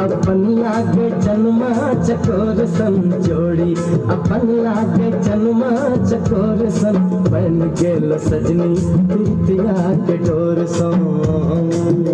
अपन लागे जन्मा चकोर सन जोड़ी अपन लागे जन्मा चकोर सन बन गेल सजनी प्रीतिया के डोर सन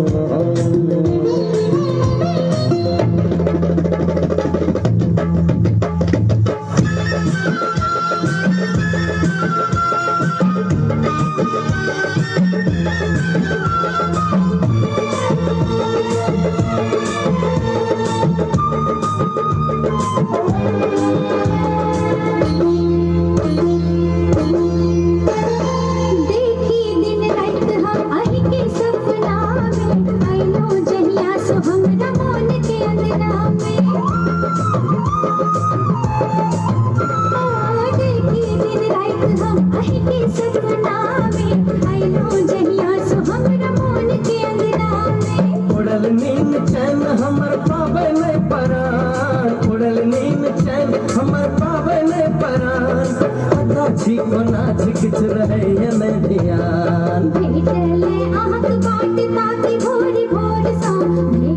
उड़ल नींद चैन हमर पावे नहीं परान उड़ल नींद चैन हमर पावे नहीं परान नाची को नाच किच रहे ये नहीं ध्यान भेटले आहत बाट ताकी भोरी भोर सो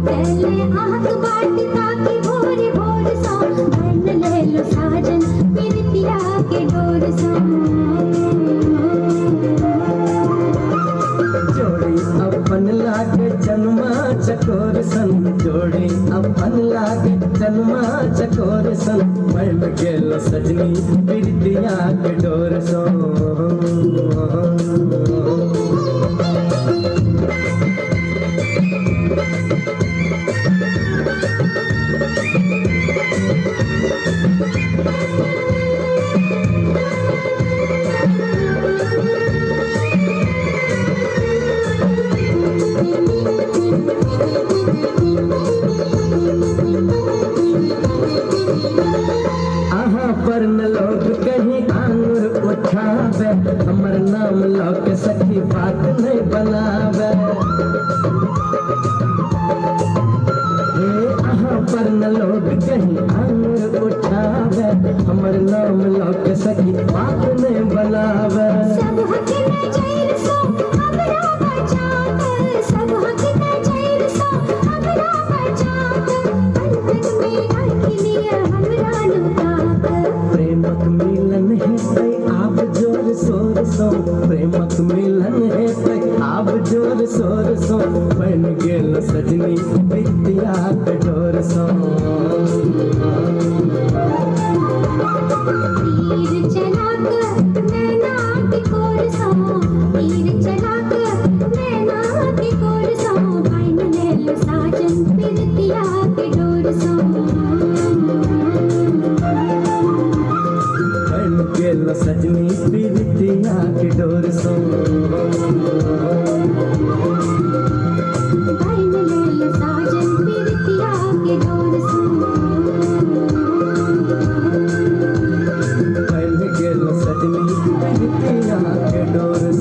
भेटले आहत बाट ताकी भोरी भोर सो बन ले लो साजन प्रीतिया के डोर सो जोड़ी अपन लागे जन्मा चकोर सन जोड़ी अपन लागे जन्मा चकोर सन बन गेल सजनी प्रीतिया के डोर सन पर न लोग कहीं आंगुर उठावे हमर नाम लोग सखी बात नहीं बनावे पर न लोग कहीं आंगुर उठावे हमर नाम लोग सखी बात नहीं बनावे सब हक में जैर सो हमरा बचात सब हक में जैर सो हमरा बचात अंतन में रख लिया हमरा लुटात प्रेमक मिलन है तै आप जोर शोर सो प्रेमक मिलन है तै आप जोर शोर सो बन गेल सजनी प्रीतिया के डोर सो तीर चलाक नैना की कोर सो तीर चलाक नैना की कोर सो बन ले लो साजन प्रीतिया के डोर सो गेल सजनी प्रीतिया के डोर सो बन ले लो साजन प्रीतिया के डोर सो बन गेल सजनी प्रीतिया के डोर